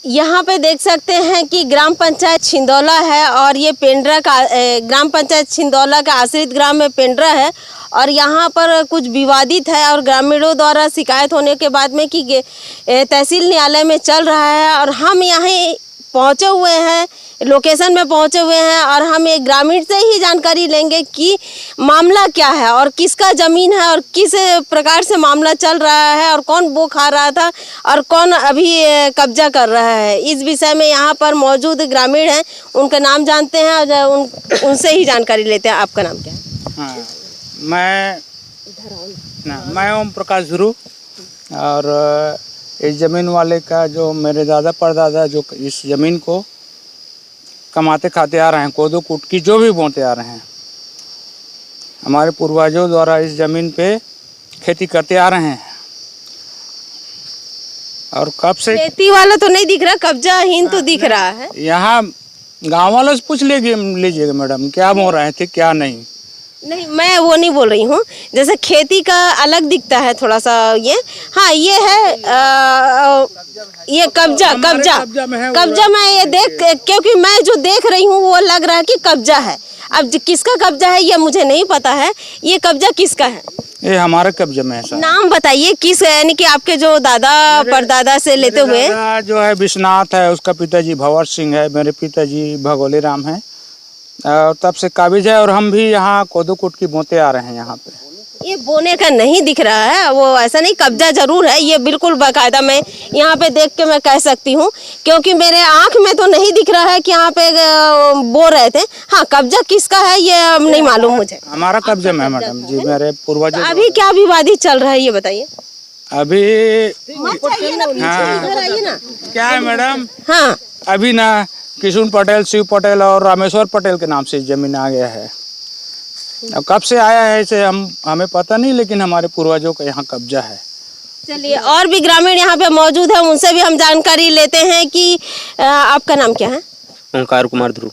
यहाँ पे देख सकते हैं कि ग्राम पंचायत छिंदौला है और ये पेंड्रा का ग्राम पंचायत छिंदौला का आश्रित ग्राम में पेंड्रा है और यहाँ पर कुछ विवादित है और ग्रामीणों द्वारा शिकायत होने के बाद में कि तहसील न्यायालय में चल रहा है और हम यहाँ पहुँचे हुए हैं, लोकेशन में पहुँचे हुए हैं और हम एक ग्रामीण से ही जानकारी लेंगे कि मामला क्या है और किसका ज़मीन है और किस प्रकार से मामला चल रहा है और कौन वो खा रहा था और कौन अभी कब्जा कर रहा है। इस विषय में यहाँ पर मौजूद ग्रामीण हैं, उनका नाम जानते हैं और उनसे ही जानकारी लेते हैं। आपका नाम क्या है? हाँ, मैं ओम प्रकाश ध्रुव और इस ज़मीन वाले का जो मेरे दादा परदादा जो इस ज़मीन को कमाते खाते आ रहे हैं, कोदो कुटकी जो भी बोते आ रहे हैं, हमारे पूर्वजों द्वारा इस ज़मीन पे खेती करते आ रहे हैं। और कब से खेती वाला तो नहीं दिख रहा, कब्जाहीन तो दिख रहा है। यहाँ गांव वालों से पूछ लीजिएगा मैडम, क्या बोल रहे थे क्या नहीं। नहीं, मैं वो नहीं बोल रही हूँ, जैसे खेती का अलग दिखता है थोड़ा सा ये। हाँ, ये है ये कब्जा में ये देख, क्योंकि मैं जो देख रही हूँ वो लग रहा है कि कब्जा है। अब किसका कब्जा है ये मुझे नहीं पता है। ये कब्जा किसका है? ये हमारे कब्जे में है सर। नाम बताइए किस, यानी कि आपके जो दादा परदादा से लेते हुए। जो है विश्वनाथ है, उसका पिताजी भंवर सिंह है, मेरे पिताजी भगोली राम है और तब से काबिज है। और हम भी यहाँ कोदो कुटकी बोते आ रहे हैं। यहाँ पे ये बोने का नहीं दिख रहा है, वो ऐसा नहीं, कब्जा जरूर है ये, बिल्कुल बाकायदा मैं यहाँ पे देख के मैं कह सकती हूँ, क्योंकि मेरे आंख में तो नहीं दिख रहा है कि यहाँ पे बो रहे थे। हाँ, कब्जा किसका है ये नहीं मालूम मुझे। हमारा कब्जा में है मैडम जी, मेरे पूर्वज। तो अभी क्या विवादित चल रहा है ये बताइए। अभी चाहिए ना, इधर आइए ना। क्या है मैडम? हाँ, अभी ना किशुन पटेल, शिव पटेल और रामेश्वर पटेल के नाम से जमीन आ गया है। अब कब से आया है इसे हमें पता नहीं, लेकिन हमारे पूर्वजों का यहाँ कब्जा है। चलिए, और भी ग्रामीण यहाँ पे मौजूद है, उनसे भी हम जानकारी लेते हैं कि आपका नाम क्या है? ओंकार कुमार ध्रुव।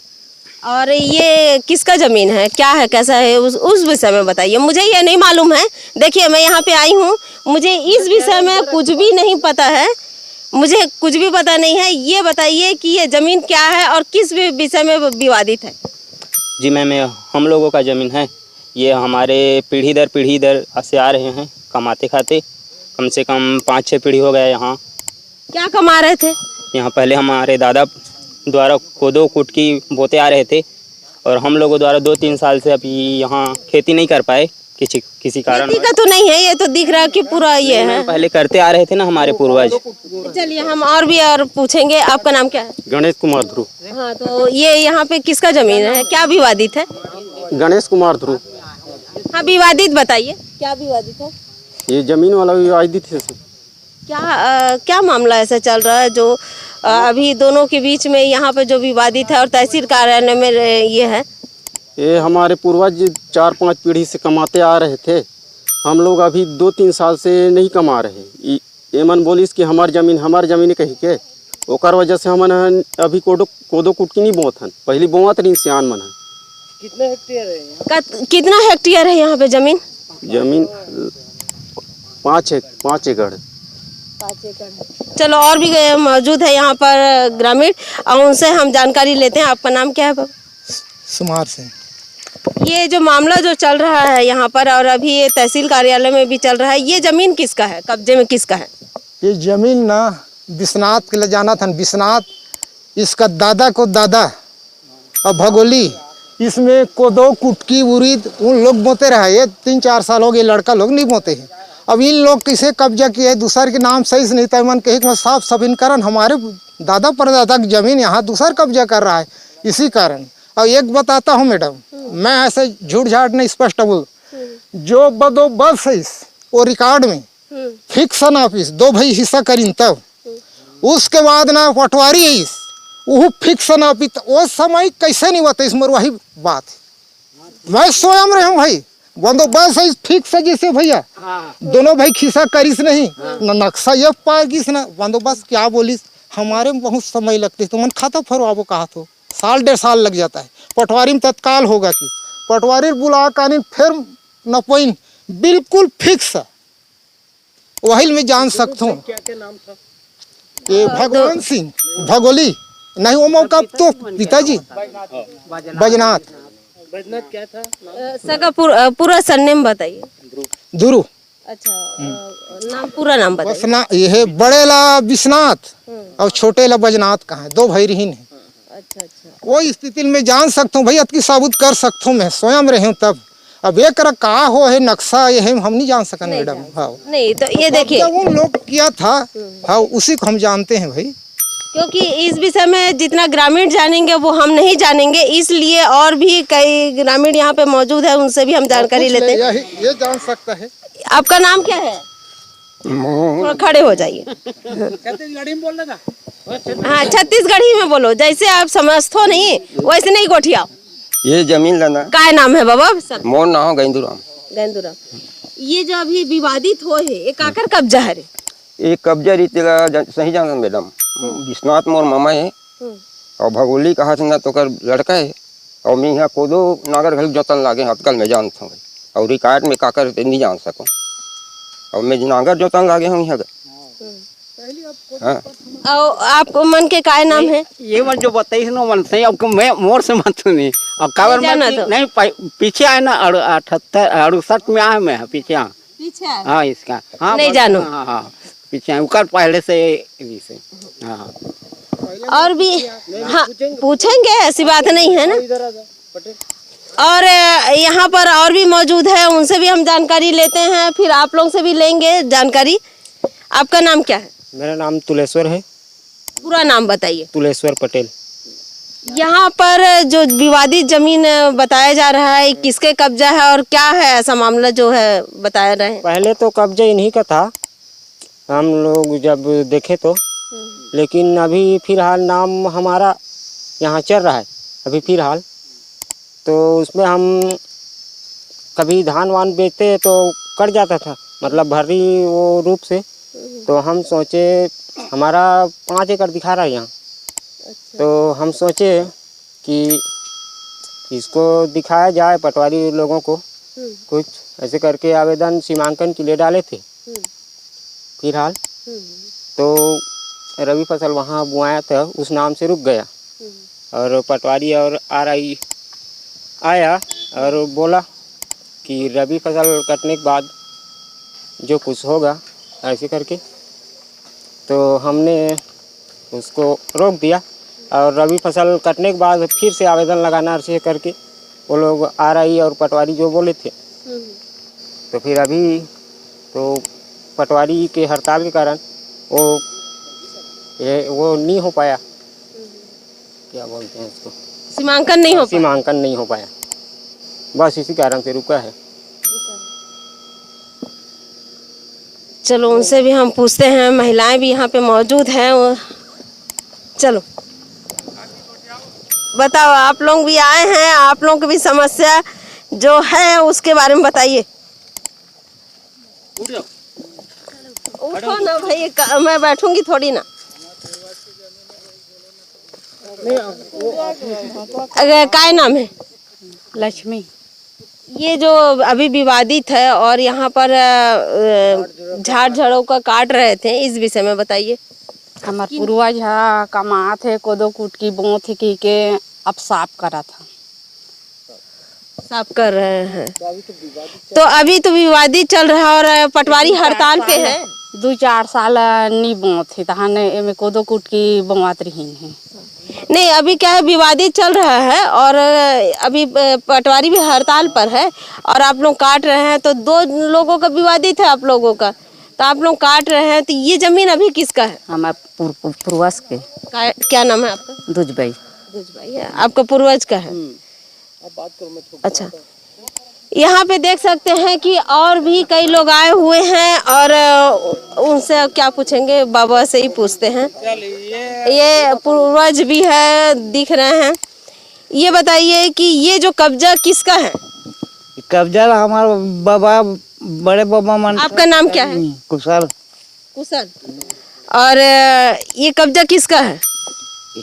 और ये किसका जमीन है, क्या है, कैसा है, उस विषय में बताइए। मुझे ये नहीं मालूम है। देखिए, मैं यहाँ पे आई हूँ, मुझे इस विषय में कुछ भी नहीं पता है, मुझे कुछ भी पता नहीं है। ये बताइए कि ये ज़मीन क्या है और किस विषय में विवादित है? जी मैम, हम लोगों का ज़मीन है, ये हमारे पीढ़ी दर से आ रहे हैं कमाते खाते। कम से कम 5-6 पीढ़ी हो गया यहाँ। क्या कमा रहे थे? यहाँ पहले हमारे दादा द्वारा कोदो कुटकी बोते आ रहे थे और हम लोगों द्वारा 2-3 साल से अभी यहाँ खेती नहीं कर पाए किसी कारण। खेती का तो नहीं है, ये तो दिख रहा है कि पूरा ये है। पहले करते आ रहे थे ना हमारे पूर्वज। चलिए, हम और भी और पूछेंगे। आपका नाम क्या है? गणेश कुमार ध्रुव। हाँ, तो ये यहाँ पे किसका जमीन है, क्या विवादित है? गणेश कुमार ध्रुव। हाँ, विवादित बताइए, क्या विवादित है? ये जमीन वाला विवादित है। क्या मामला ऐसा चल रहा है जो अभी दोनों के बीच में यहाँ पे जो विवादित है और तहसील कार्यालय में ये है? ये हमारे पूर्वज 4-5 पीढ़ी से कमाते आ रहे थे। हम लोग अभी 2-3 साल से नहीं कमा रहे। ये मन बोलिस कि हमार जमीन कही के, ओकर वजह से हमन अभी कोदो कुटकी नहीं बोत हन। पहली बोवत रही सियान मन। कितना हेक्टेयर है यहाँ पे जमीन? 5 एकड़। 5 एकड़। चलो, और भी मौजूद है यहाँ पर ग्रामीण और उनसे हम जानकारी लेते हैं। आपका नाम क्या है बाबू? सुमार सिंह। ये जो मामला जो चल रहा है यहाँ पर और अभी ये तहसील कार्यालय में भी चल रहा है, ये जमीन किसका है, कब्जे में किसका है? ये जमीन ना विश्वनाथ के ले जाना था। विश्वनाथ, इसका दादा को दादा और भगोली, इसमें कोदो कुटकी उड़ीद उन लोग बोते रहे। ये 3-4 साल हो गए, लड़का लोग नहीं बोते हैं। अब इन लोग किसे कब्जा किया है, दूसर के नाम सही से नहीं था। मन कही साफ सबिनकरण हमारे दादा परदादा की जमीन यहाँ दूसर कब्जा कर रहा है, इसी कारण। और एक बताता हूँ मैडम, मैं ऐसे झूठ झाट नहीं, स्पष्ट बोल, जो बदोबस्त है वो रिकॉर्ड में फिक्सन ऑफिस 2 भाई हिस्सा करीन, तब उसके बाद ना पटवारी है इस वो फिक्सन ऑफिस। वो समय कैसे नहीं होता इसमें, वही बात मैं स्वयं रहा हूँ भाई। बंदोबस्त है फिक्स है, जैसे भैया दोनों भाई खिस्सा करीस नहीं न नक्शा ये पार किस ना बंदोबस्त क्या बोलिस। हमारे में बहुत समय लगते, तो मन खाता फरवाबो कहा तो 1-1.5 साल लग जाता है। पटवारी में तत्काल होगा कि पटवारी बुला कानी फिर न पॉइंट बिल्कुल फिक्स है, वही मैं जान सकता हूँ। ये भगवान सिंह भगोली, नहीं वो मौका तो पिताजी बैजनाथ सका पूरा सरनेम बताइए। दुरु अच्छा नाम पूरा नाम बताइए। बसना ये है, बड़े ला विश्वनाथ और छोटे ला बैजनाथ का है, दो भाई रहीन है। अच्छा अच्छा वो स्थिति में जान सकता हूँ भाई, अतकी साबुत कर सकता हूँ मैं, स्वयं रहे हूँ तब। अब ये कर का हो है नक्शा ये है हम नहीं जान सकते मैडम। हाँ नहीं तो ये देखिए, जब उन लोग किया था हाँ उसी को हम जानते हैं भाई। क्योंकि इस विषय में जितना ग्रामीण जानेंगे वो हम नहीं जानेंगे, इसलिए और भी कई ग्रामीण यहाँ पे मौजूद है, उनसे भी हम जानकारी लेते हैं। ये जान सकता है। आपका नाम क्या है? थोड़ा खड़े हो जाइए। छत्तीसगढ़ी में बोल लगा। हाँ छत्तीसगढ़ी में बोलो, जैसे आप समझते हो नहीं वैसे नहीं गोठियाओ। ये जमीन लेना काय नाम है बाबा? सर मोर नाम गेंदूराम। गेंदूराम। ये जो अभी विवादित हो है ये काकर कब्जा है रे? ये कब्जा रीति सही जाना मैडम, विश्वनाथ मोर मामा है और भगोली कहा ना तो कर लड़का है और मैं यहाँ कोदो नागर घर जोतन लागे हथकल में जानता हूँ और रिकार्ड में काकर नहीं जान सकूँ और मैं नागर जोतन लागे हूँ यहाँ। हाँ और आप मन के काय नाम है? ये मन जो बताइए ना मन सही, अब मैं मोर से मत सुनी अब काबर नहीं जाना तो। नहीं पीछे आए ना 68 में आए मैं पीछे। हाँ पीछे हाँ इसका हाँ नहीं जानो। हाँ हाँ पीछे आए उकर पहले से हाँ और भी हाँ पूछेंगे, ऐसी बात नहीं है ना। और यहाँ पर और भी मौजूद है, उनसे भी हम जानकारी लेते हैं, फिर आप लोग से भी लेंगे जानकारी। आपका नाम क्या है? मेरा नाम तुलेश्वर है, पूरा नाम बताइए। तुलेश्वर पटेल। यहाँ पर जो विवादित जमीन बताया जा रहा है किसके कब्जा है और क्या है ऐसा मामला जो है बताया रहे हैं? पहले तो कब्जा इन्हीं का था हम लोग जब देखे तो, लेकिन अभी फिलहाल नाम हमारा यहाँ चल रहा है अभी फिलहाल। तो उसमें हम कभी धान वान बेचते तो कट जाता था, मतलब भरी वो रूप से। तो हम सोचे हमारा 5 एकड़ दिखा रहा है यहाँ। तो हम सोचे कि इसको दिखाया जाए पटवारी लोगों को, कुछ ऐसे करके आवेदन सीमांकन के लिए डाले थे फिलहाल। तो रबी फसल वहाँ बुआया था, उस नाम से रुक गया और पटवारी और RI आया और बोला कि रबी फसल कटने के बाद जो कुछ होगा ऐसे करके। तो हमने उसको रोक दिया और रबी फसल कटने के बाद फिर से आवेदन लगाना ऐसे करके वो लोग RI और पटवारी जो बोले थे। तो फिर अभी तो पटवारी के हड़ताल के कारण वो नहीं हो पाया, क्या बोलते हैं इसको, सीमांकन नहीं हो पाया। सीमांकन नहीं हो पाया, बस इसी कारण से रुका है। चलो उनसे भी हम पूछते हैं, महिलाएं भी यहाँ पे मौजूद हैं। चलो बताओ, आप लोग भी आए हैं, आप लोगों की भी समस्या जो है उसके बारे में बताइए। उठो ना भाई, मैं बैठूंगी थोड़ी ना। काय नाम है? लक्ष्मी। ये जो अभी विवादित है और यहाँ पर झाड़ झाड़ों का काट रहे थे, इस विषय में बताइए। हमार पूर्वज हा कमात है कोदो कुटकी बोत है के अब साफ करा था, साफ कर रहे हैं। तो अभी तो विवादित चल रहा है और पटवारी हड़ताल पे है। 2-4 साल नहीं बोत है तहां एमे कोदो कुटकी बोआत रही है। नहीं अभी क्या है, विवादित चल रहा है और अभी पटवारी भी हड़ताल पर है और आप लोग काट रहे हैं। तो 2 लोगों का विवादित है आप लोगों का, तो आप लोग काट रहे हैं। तो ये जमीन अभी किसका है? हमार पूर्वज के। क्या नाम है आपका? दुजबई। दुजबाई है, आपका पूर्वज का है। अच्छा, यहाँ पे देख सकते हैं कि और भी कई लोग आए हुए हैं और उनसे क्या पूछेंगे, बाबा से ही पूछते हैं। ये पूर्वज भी है, दिख रहे हैं। ये बताइए कि ये जो कब्जा किसका है? कब्जा हमारा बाबा, बड़े बाबा मन। आपका नाम क्या है? कुशल। कुशल। और ये कब्जा किसका है?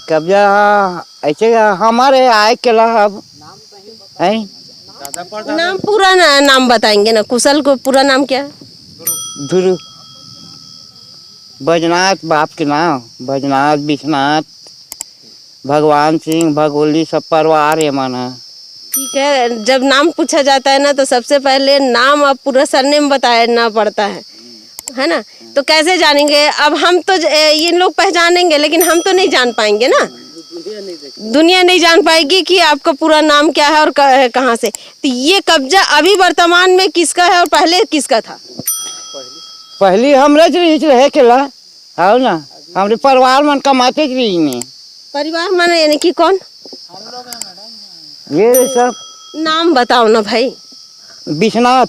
कब्जा ऐसे हमारे आए केला है। नाम पूरा नाम बताएंगे ना? कुशल को पूरा नाम क्या है? धुरु। बैजनाथ बाप के नाम, बैजनाथ, विश्वनाथ, भगवान सिंह, भगोली सब परिवार है माना। ठीक है, जब नाम पूछा जाता है ना तो सबसे पहले नाम और पूरा सरनेम बताना पड़ता है ना। तो कैसे जानेंगे? अब हम तो ये लोग पहचानेंगे लेकिन हम तो नहीं जान पाएंगे ना, दुनिया नहीं जान पाएगी कि आपका पूरा नाम क्या है और कहाँ से। तो ये कब्जा अभी वर्तमान में किसका है और पहले किसका था? पहली हमरे रहे केला है ना, हमरे परिवार मन कमाते रही ने। परिवार माने यानी कि कौन? ये सब नाम बताओ ना भाई। विश्वनाथ,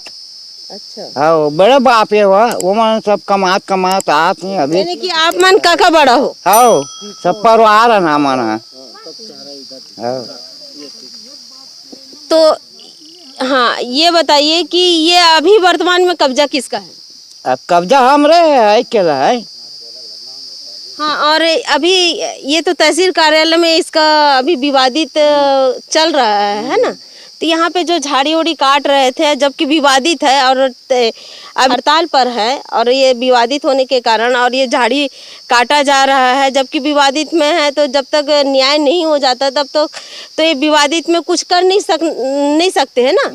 अच्छा, हाँ बड़े बाप है वो मन सब कमात आते हैं अभी। यानी कि आप मन काका बड़ा हो? हाँ सब परिवार है ना माना। तो हाँ, ये बताइए कि ये अभी वर्तमान में कब्जा किसका है? अब कब्जा हमरे है केला है। हाँ, और अभी ये तो तहसील कार्यालय में इसका अभी विवादित चल रहा है ना। तो यहाँ पे जो झाड़ी उड़ी काट रहे थे जबकि विवादित है और अब हड़ताल पर है और ये विवादित होने के कारण और ये झाड़ी काटा जा रहा है जबकि विवादित में है। तो जब तक न्याय नहीं हो जाता तब तक तो ये विवादित में कुछ कर नहीं सकते है ना।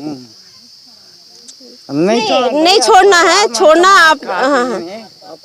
नहीं छोड़ना है, छोड़ना आप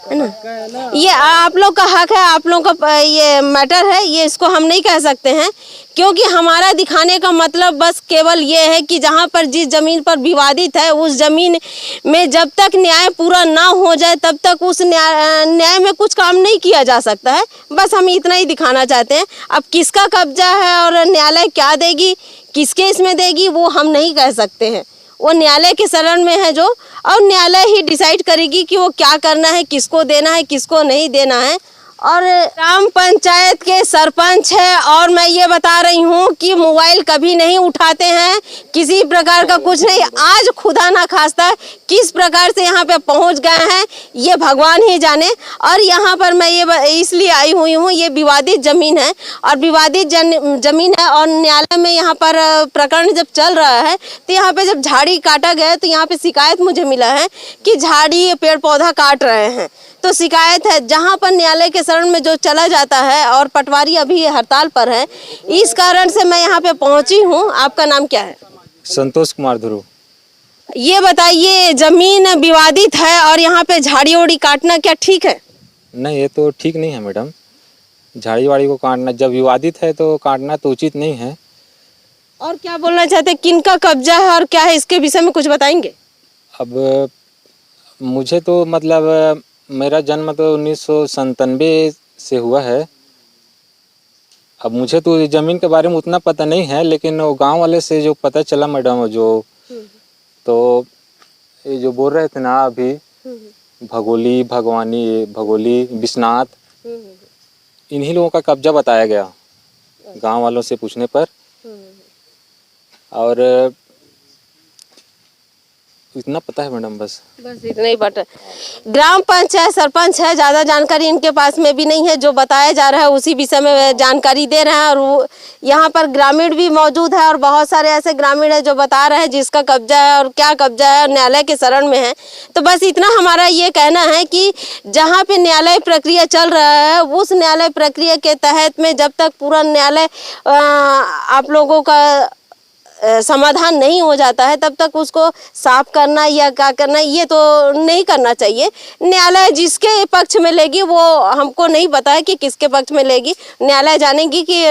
है ना। ये आप लोग का हक है, आप लोग का ये मैटर है, ये इसको हम नहीं कह सकते हैं क्योंकि हमारा दिखाने का मतलब बस केवल ये है कि जहाँ पर जिस जमीन पर विवादित है उस जमीन में जब तक न्याय पूरा ना हो जाए तब तक उस न्याय में कुछ काम नहीं किया जा सकता है। बस हम इतना ही दिखाना चाहते हैं। अब किसका कब्जा है और न्यायालय क्या देगी, किसके इसमें देगी, वो हम नहीं कह सकते हैं। वो न्यायालय के शरण में है जो, और न्यायालय ही डिसाइड करेगी कि वो क्या करना है, किसको देना है, किसको नहीं देना है। और ग्राम पंचायत के सरपंच है और मैं ये बता रही हूँ कि मोबाइल कभी नहीं उठाते हैं, किसी प्रकार का कुछ नहीं। आज खुदा ना खास्ता किस प्रकार से यहाँ पे पहुँच गए हैं ये भगवान ही जाने। और यहाँ पर मैं ये इसलिए आई हुई हूँ, ये विवादित जमीन है और विवादित जमीन है और न्यायालय में यहाँ पर प्रकरण जब चल रहा है तो यहाँ पे जब झाड़ी काटा गया तो यहाँ पे शिकायत मुझे मिला है कि झाड़ी पेड़ पौधा काट रहे हैं। तो शिकायत है जहाँ पर न्यायालय के शरण में जो चला जाता है और पटवारी अभी हड़ताल पर है, इस कारण से मैं यहाँ पे पहुँची हूँ। आपका नाम क्या है? संतोष कुमार ध्रुव। ये बताइए, जमीन विवादित है और यहाँ पे झाड़ी उड़ी काटना क्या ठीक है? नहीं, ये तो ठीक नहीं है मैडम। झाड़ी वाड़ी को काटना जब विवादित है तो काटना तो उचित नहीं है। और क्या बोलना चाहते हैं, किनका कब्जा है और क्या है, इसके विषय में कुछ बताएंगे? अब मुझे तो मतलब मेरा जन्म तो 1997 से हुआ है। अब मुझे तो ज़मीन के बारे में उतना पता नहीं है, लेकिन वो गांव वाले से जो पता चला मैडम, जो तो ये जो बोल रहे थे ना अभी, भगोली, भगोली, विश्वनाथ, इन्हीं लोगों का कब्जा बताया गया गांव वालों से पूछने पर। और इतना पता है मैडम, बस इतना ही पता। ग्राम पंचायत सरपंच है, ज़्यादा जानकारी इनके पास में भी नहीं है। जो बताया जा रहा है उसी विषय में जानकारी दे रहे हैं। और यहाँ पर ग्रामीण भी मौजूद है और बहुत सारे ऐसे ग्रामीण है जो बता रहे हैं जिसका कब्जा है और क्या कब्जा है, न्यायालय के शरण में है। तो बस इतना हमारा ये कहना है कि जहाँ पे न्यायालय प्रक्रिया चल रहा है उस न्यायालय प्रक्रिया के तहत में जब तक पूरा न्यायालय आप लोगों का समाधान नहीं हो जाता है तब तक उसको साफ करना या क्या करना ये तो नहीं करना चाहिए। न्यायालय जिसके पक्ष में लेगी, वो हमको नहीं पता है कि किसके पक्ष में लेगी, न्यायालय जानेगी कि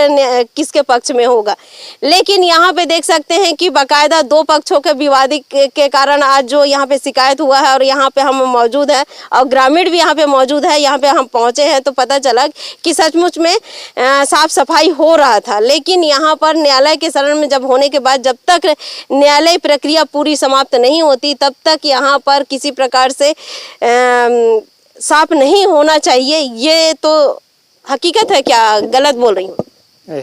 किसके पक्ष में होगा। लेकिन यहाँ पे देख सकते हैं कि बाकायदा दो पक्षों के विवाद के कारण आज जो यहाँ पे शिकायत हुआ है और यहाँ पे हम मौजूद है और ग्रामीण भी यहाँ पे मौजूद है, यहाँ पे हम पहुँचे हैं तो पता चला कि सचमुच में साफ सफाई हो रहा था। लेकिन यहाँ पर न्यायालय के शरण में जब होने के बाद जब तक न्यायालय प्रक्रिया पूरी समाप्त नहीं होती तब तक यहाँ पर किसी प्रकार से साफ नहीं होना चाहिए। ये तो हकीकत है, क्या गलत बोल रही हूँ?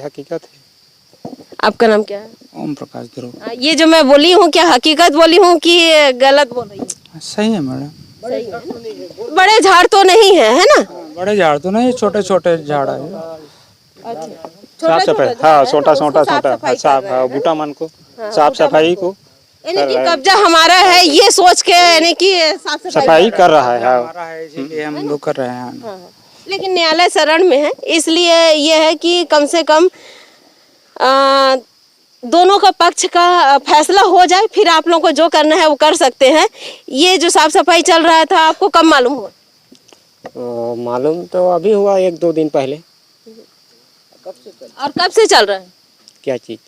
हकीकत है। आपका नाम क्या है? ओम प्रकाश ध्रुव। ये जो मैं बोली हूँ क्या हकीकत बोली हूँ कि गलत बोल रही हूँ? सही है मैडम। सही है। बड़े झाड़ तो नहीं है ना? बड़े झाड़ तो नहीं, छोटे छोटे झाड़ है। साफ सफाई, हाँ, छोटा छोटा साफ बूटा मन को साफ सफाई को यानी कि कब्जा हमारा है ये सोच के यानी कि साफ सफाई कर रहा है। हमारा है इसीलिए हम लोग कर रहे हैं। लेकिन न्यायालय शरण में है, इसलिए ये है कि कम से कम दोनों का पक्ष का फैसला हो जाए, फिर आप लोगों को जो करना है वो कर सकते हैं। ये जो साफ सफाई चल रहा था आपको कब मालूम हुआ? मालूम तो अभी हुआ 1-2 दिन पहले। और कब से चल रहा है क्या चीज़?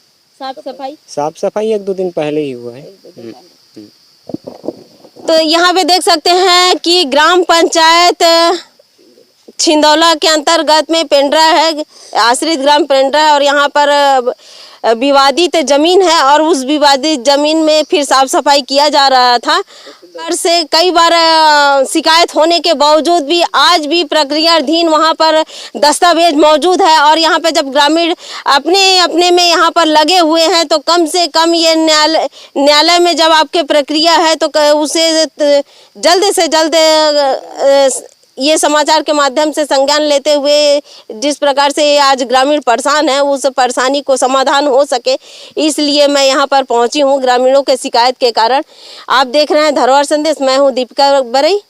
साफ सफाई? साफ सफाई 1-2 दिन पहले ही हुआ है। तो यहाँ पे देख सकते हैं कि ग्राम पंचायत छिंदौला के अंतर्गत में पेंड्रा है, आश्रित ग्राम पेंड्रा है, और यहाँ पर विवादित जमीन है और उस विवादित जमीन में फिर साफ सफाई किया जा रहा था। पर से कई बार शिकायत होने के बावजूद भी आज भी प्रक्रियाधीन वहाँ पर दस्तावेज मौजूद है, और यहाँ पे जब ग्रामीण अपने अपने में यहाँ पर लगे हुए हैं तो कम से कम ये न्यायालय में जब आपके प्रक्रिया है तो उसे जल्द से जल्द ये समाचार के माध्यम से संज्ञान लेते हुए जिस प्रकार से आज ग्रामीण परेशान है उस परेशानी को समाधान हो सके, इसलिए मैं यहाँ पर पहुँची हूँ ग्रामीणों के शिकायत के कारण। आप देख रहे हैं धरोहर संदेश, मैं हूँ दीपिका बरई।